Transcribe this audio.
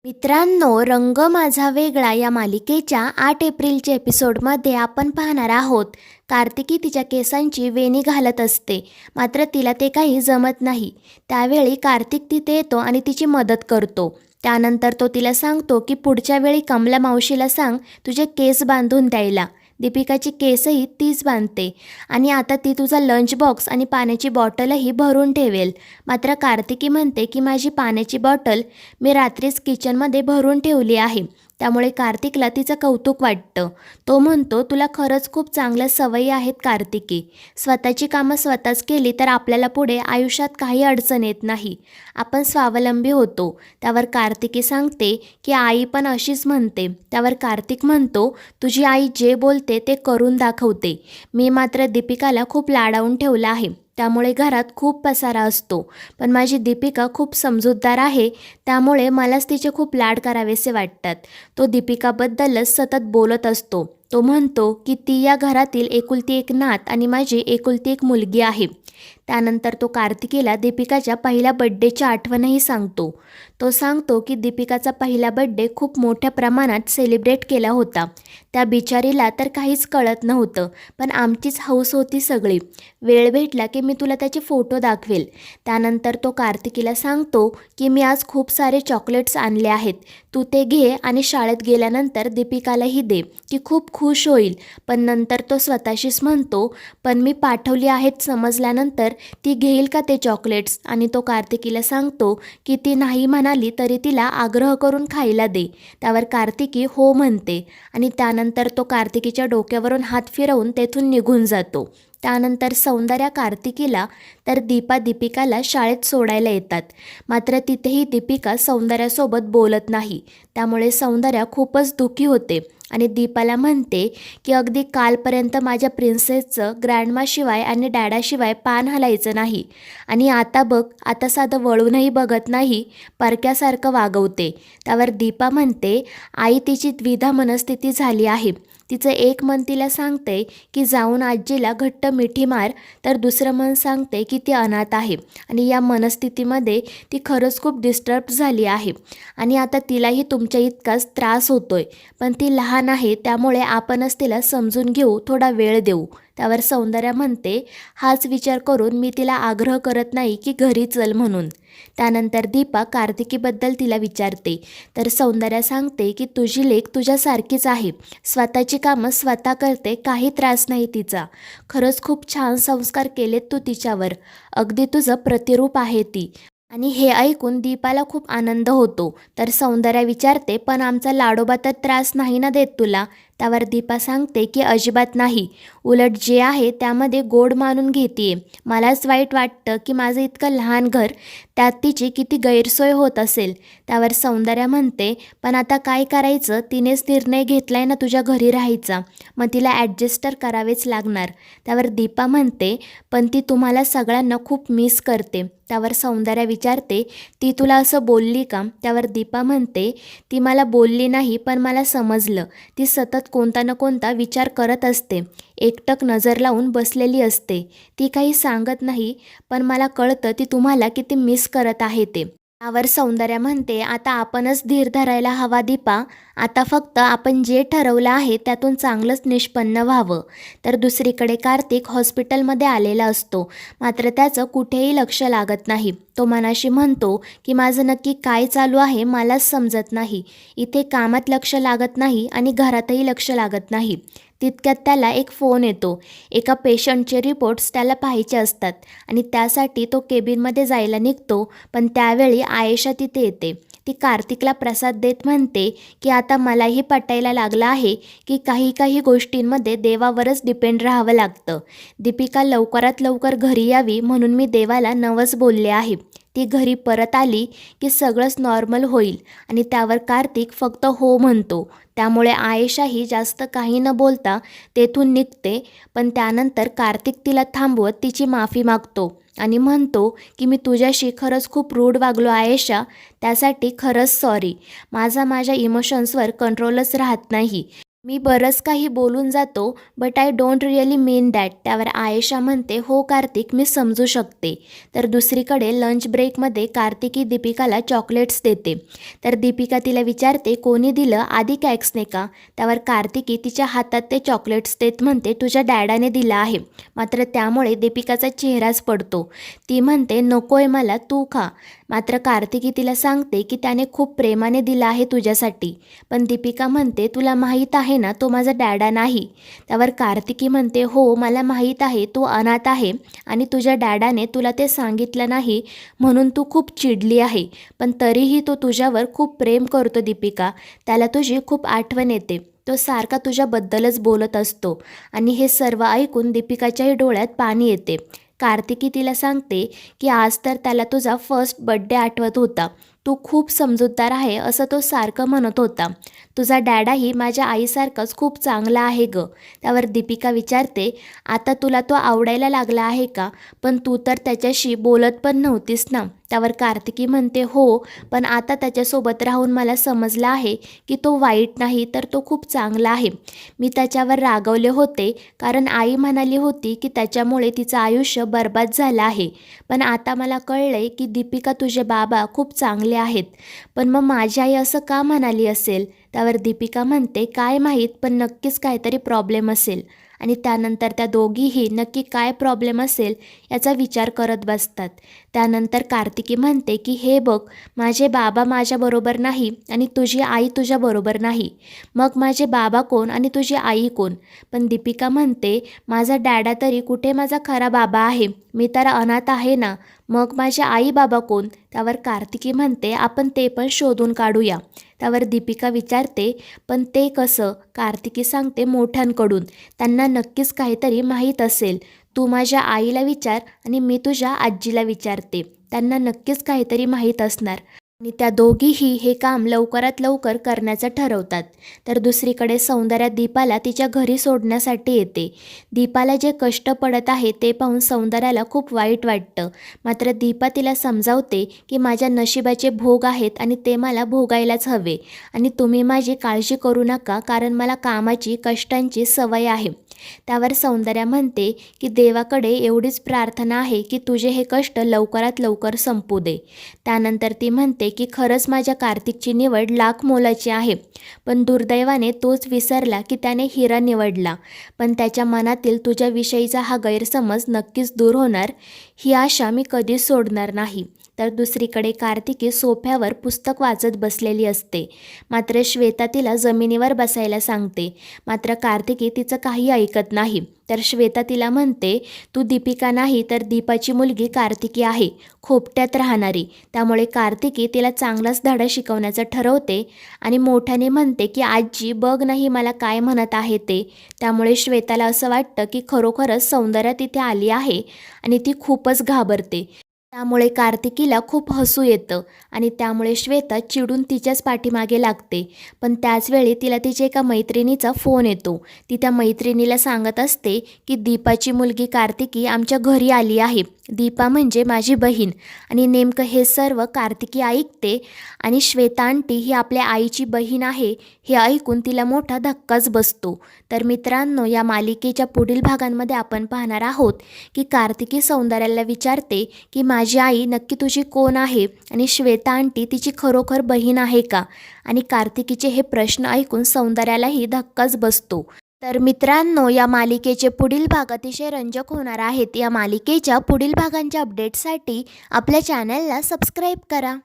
मित्रांनो, रंग माझा वेगळा या मालिकेच्या 8 एप्रिलच्या एपिसोडमध्ये आपण पाहणार आहोत. कार्तिकी तिच्या केसांची वेणी घालत असते, मात्र तिला ते काही जमत नाही. त्यावेळी कार्तिक तिथे येतो आणि तिची मदत करतो. त्यानंतर तो तिला सांगतो की पुढच्या वेळी कमला मावशीला सांग तुझे केस बांधून द्यायला. दीपिकाची केसही तीच बांधते आणि आता ती तुझा लंच बॉक्स आणि पाण्याची बॉटलही भरून ठेवेल. मात्र कार्तिकी म्हणते की माझी पाण्याची बॉटल मी रात्रीच किचनमध्ये भरून ठेवली आहे. त्यामुळे कार्तिकला तिचं कौतुक वाटतं. तो म्हणतो, तुला खरंच खूप चांगल्या सवयी आहेत कार्तिकी. स्वतःची कामं स्वतःच केली तर आपल्याला पुढे आयुष्यात काही अडचण येत नाही. आपण स्वावलंबी होतो. त्यावर कार्तिकी सांगते की आई पण अशीच म्हणते. त्यावर कार्तिक म्हणतो, तुझी आई जे बोलते ते करून दाखवते. मी मात्र दीपिकाला खूप लाडावून ठेवलं आहे. त्यामुळे घरात खूप पसारा असतो. पण माझी दीपिका खूप समजूतदार आहे, त्यामुळे मलाच तिचे खूप लाड करावेसे वाटतात. तो दीपिकाबद्दलच सतत बोलत असतो. तो म्हणतो की ती या घरातील एकुलती एक नात आणि माझी एकुलती एक मुलगी आहे. त्यानंतर तो कार्तिकीला दीपिकाच्या पहिल्या बड्डेची आठवणही सांगतो. तो सांगतो की दीपिकाचा पहिला बड्डे खूप मोठ्या प्रमाणात सेलिब्रेट केला होता. त्या बिचारीला तर काहीच कळत नव्हतं, पण आमचीच हौस होती सगळी. वेळ भेटला की मी तुला त्याचे फोटो दाखवेल. त्यानंतर तो कार्तिकीला सांगतो की मी आज खूप सारे चॉकलेट्स आणले आहेत. तू ते घे आणि शाळेत गेल्यानंतर दीपिकालाही दे. ती खूप खुश होईल. पण नंतर तो स्वतःशीच म्हणतो, पण मी पाठवली आहेत समजल्यानंतर ती घेईल का ते चॉकलेट्स? आणि तो कार्तिकीला सांगतो की ती नाही म्हणाली तरी तिला आग्रह करून खायला दे. त्यावर कार्तिकी हो म्हणते आणि त्यानंतर तो कार्तिकीच्या डोक्यावरून हात फिरवून तेथून निघून जातो. त्यानंतर सौंदर्या कार्तिकीला तर दीपा दीपिकाला शाळेत सोडायला येतात. मात्र तिथेही दीपिका सौंदर्यासोबत बोलत नाही. त्यामुळे सौंदर्या खूपच दुःखी होते आणि दीपाला म्हणते की अगदी कालपर्यंत माझ्या प्रिन्सेसचं ग्रँडमाशिवाय आणि डॅडाशिवाय पान हलायचं नाही आणि आता बघ, आता साधं वळूनही बघत नाही, परक्यासारखं वागवते. त्यावर दीपा म्हणते, आई तिची द्विधा मनस्थिती झाली आहे. तिचं एक मन तिला सांगते की जाऊन आजीला घट्ट मिठी मार, तर दुसरं मन सांगते की ती अनाथ आहे आणि या मनस्थितीमध्ये ती खरंच खूप डिस्टर्ब झाली आहे आणि आता तिलाही तुमच्या इतकाच त्रास होतोय. पण ती लहान आहे, त्यामुळे आपणच तिला समजून घेऊ, थोडा वेळ देऊ. त्यावर सौंदर्या म्हणते, हाच विचार करून मी तिला आग्रह करत नाही की घरी चल म्हणून. त्यानंतर दीपा कार्तिकीबद्दल तिला विचारते, तर सौंदर्या सांगते की तुझी लेक तुझ्यासारखीच आहे. स्वतःची कामं स्वतः करते, काही त्रास नाही तिचा. खरंच खूप छान संस्कार केलेत तू तिच्यावर. अगदी तुझं प्रतिरूप आहे ती. आणि हे ऐकून दीपाला खूप आनंद होतो. तर सौंदर्या विचारते, पण आमचा लाडोबा तर त्रास नाही ना देत तुला? त्यावर दीपा सांगते की अजिबात नाही. उलट जे आहे त्यामध्ये गोड मानून घेते. मलाच वाईट वाटतं की माझं इतकं लहान घर, त्यात तिची किती गैरसोय होत असेल. त्यावर सौंदर्या म्हणते, पण आता काय करायचं, तिनेच निर्णय घेतलाय ना तुझ्या घरी राहायचा, मग तिला ॲडजस्ट तर करावेच लागणार. त्यावर दीपा म्हणते, पण ती तुम्हाला सगळ्यांना खूप मिस करते. त्यावर सौंदर्या विचारते, ती तुला असं बोलली का? त्यावर दीपा म्हणते, ती मला बोलली नाही, पण मला समजलं. ती सतत कोणता ना कोणता विचार करत असते, एकटक नजर लावून बसलेली असते. ती काही सांगत नाही, पण मला कळतं ती तुम्हाला किती मिस करत आहे ते. त्यावर सौंदर्या म्हणते, आता आपणच धीर धरायला हवा दीपा. आता फक्त आपण जे ठरवलं आहे त्यातून चांगलंच निष्पन्न व्हावं. तर दुसरीकडे कार्तिक हॉस्पिटलमध्ये आलेला असतो, मात्र त्याचं कुठेही लक्ष लागत नाही. तो मनाशी म्हणतो की माझं नक्की काय चालू आहे मलाच समजत नाही. इथे कामात लक्ष लागत नाही आणि घरातही लक्ष लागत नाही. तितक्यात त्याला एक फोन येतो. एका पेशंटचे रिपोर्ट्स त्याला पाहायचे असतात आणि त्यासाठी तो केबिनमध्ये जायला निघतो. पण त्यावेळी आयेशा तिथे येते. ती कार्तिकला प्रसाद देत म्हणते की आता मलाही पटायला लागलं आहे की काही काही गोष्टींमध्ये देवावरच डिपेंड राहावं लागतं. दीपिका लवकरात लवकर घरी यावी म्हणून मी देवाला नवस बोलले आहे. ती घरी परत आली की सगळंच नॉर्मल होईल. आणि त्यावर कार्तिक फक्त हो म्हणतो. त्यामुळे आयेशाही जास्त काही न बोलता तेथून निघते. पण त्यानंतर कार्तिक तिला थांबवत तिची माफी मागतो आणि म्हणतो की मी तुझ्याशी खरंच खूप रूड वागलो आयेशा, त्यासाठी खरंच सॉरी. माझ्या इमोशन्सवर कंट्रोलच राहत नाही. मी बरंच काही बोलून जातो, but I don't really mean that. त्यावर आयेशा म्हणते, हो कार्तिक, मी समजू शकते. तर दुसरीकडे लंच ब्रेकमध्ये कार्तिकी दीपिकाला चॉकलेट्स देते. तर दीपिका तिला विचारते, कोणी दिलं, आधी कॅक्सने का? त्यावर कार्तिकी तिच्या हातात ते चॉकलेट्स देत म्हणते, तुझ्या डॅडाने दिलं आहे. मात्र त्यामुळे दीपिकाचा चेहराच पडतो. ती म्हणते, नकोय मला, तू खा. मात्र कार्तिकी तिला सांगते की त्याने खूप प्रेमाने दिलं आहे तुझ्यासाठी. पण दीपिका म्हणते, तुला माहीत आहे ना तो माझा डॅडा नाही. त्यावर कार्तिकी म्हणते, हो मला माहीत आहे, तू अनाथ आहे आणि तुझ्या डॅडाने तुला ते सांगितलं नाही म्हणून तू खूप चिडली आहे. पण तरीही तो तुझ्यावर खूप प्रेम करतो दीपिका. त्याला तुझी खूप आठवण येते. तो सारखा तुझ्याबद्दलच बोलत असतो. आणि हे सर्व ऐकून दीपिकाच्याही डोळ्यात पाणी येते. कार्तिकी तिला सांगते की आज तर त्याला तुझा फर्स्ट बर्थडे आठवत होता. तू खूप समजूतदार आहे असं तो सारखं म्हणत होता. तुझा डॅडाही माझ्या आईसारखाच खूप चांगला आहे ग. त्यावर दीपिका विचारते, आता तुला तो आवडायला लागला आहे का? पण तू तर त्याच्याशी बोलत पण नव्हतीस ना. त्यावर कार्तिकी म्हणते, हो, पण आता त्याच्यासोबत राहून मला समजलं आहे की तो वाईट नाही तर तो खूप चांगला आहे. मी त्याच्यावर रागवले होते कारण आई म्हणाली होती की त्याच्यामुळे तिचं आयुष्य बर्बाद झालं आहे. पण आता मला कळलंय की दीपिका तुझे बाबा खूप चांगले आहेत. पण मग माझी आई असं का म्हणाली असेल? त्यावर दीपिका म्हणते, काय माहीत, पण नक्कीच काहीतरी प्रॉब्लेम असेल. आणि त्यानंतर त्या दोघीही नक्की काय प्रॉब्लेम असेल याचा विचार करत बसतात. त्यानंतर कार्तिकी म्हणते की हे बघ, माझे बाबा माझ्याबरोबर नाही आणि तुझी आई तुझ्याबरोबर नाही. मग माझे बाबा कोण आणि तुझी आई कोण? पण दीपिका म्हणते, माझा डॅडा तरी कुठे माझा खरा बाबा आहे? मी तर अनाथ आहे ना. मग माझे आई बाबा कोण? त्यावर कार्तिकी म्हणते, आपण ते पण शोधून काढूया. त्यावर दीपिका विचारते, पण ते कसं? कार्तिकी सांगते, मोठ्यांकडून. त्यांना नक्कीच काहीतरी माहीत असेल. तू माझ्या आईला विचार आणि मी तुझ्या आजीला विचारते. त्यांना नक्कीच काहीतरी माहीत असणार. आणि त्या दोघीही हे काम लवकरात लवकर करण्याचं ठरवतात. तर दुसरीकडे सौंदर्या दीपाला तिच्या घरी सोडण्यासाठी येते. दीपाला जे कष्ट पडत आहे ते पाहून सौंदर्याला खूप वाईट वाटतं. मात्र दीपा तिला समजावते की माझ्या नशिबाचे भोग आहेत आणि ते मला भोगायलाच हवे आणि तुम्ही माझी काळजी करू नका कारण मला कामाची, कष्टांची सवय आहे. त्यावर सौंदर्या म्हणते की देवाकडे एवढीच प्रार्थना आहे की तुझे हे कष्ट लवकरात लवकर संपू दे. त्यानंतर ती म्हणते की खरंच माझ्या कार्तिकची निवड लाख मोलाची आहे. पण दुर्दैवाने तोच विसरला की त्याने हिरा निवडला. पण त्याच्या मनातील तुझ्याविषयीचा हा गैरसमज नक्कीच दूर होणार, ही आशा मी कधीच सोडणार नाही. तर दुसरीकडे कार्तिकी सोफ्यावर पुस्तक वाचत बसलेली असते. मात्र श्वेता तिला जमिनीवर बसायला सांगते. मात्र कार्तिकी तिचं काही ऐकत नाही. तर श्वेता तिला म्हणते, तू दीपिका नाही तर दीपाची मुलगी कार्तिकी आहे, खोपट्यात राहणारी. त्यामुळे कार्तिकी तिला चांगलाच धडा शिकवण्याचं ठरवते आणि मोठ्याने म्हणते की आजी बघ नाही मला काय म्हणत आहे ते. त्यामुळे श्वेताला असं वाटतं की खरोखरच सौंदर्या तिथे आली आहे आणि ती खूपच घाबरते. त्यामुळे कार्तिकीला खूप हसू येतं आणि त्यामुळे श्वेता चिडून तिच्याच पाठीमागे लागते. पण त्याचवेळी तिला तिच्या एका मैत्रिणीचा फोन येतो. ती त्या मैत्रिणीला सांगत असते की दीपाची मुलगी कार्तिकी आमच्या घरी आली आहे. दीपा म्हणजे माझी बहीण. आणि नेमकं हे सर्व कार्तिकी ऐकते आणि श्वेता आंटी ही आपल्या आईची बहीण आहे हे ऐकून तिला मोठा धक्काच बसतो. तर मित्रांनो, या मालिकेच्या पुढील भागांमध्ये आपण पाहणार आहोत की कार्तिकी सौंदर्याला विचारते की माझी आई नक्की तुझी कोण आहे आणि श्वेता आंटी तिची खरोखर बहीण आहे का? आणि कार्तिकीचे हे प्रश्न ऐकून सौंदर्यालाही धक्काच बसतो. तर मित्रांनो, या मालिकेचे पुढील भाग अतिशय रंजक होणार आहेत. या मालिकेच्या पुढील भागांच्या अपडेट्ससाठी आपल्या चॅनलला सबस्क्राईब करा.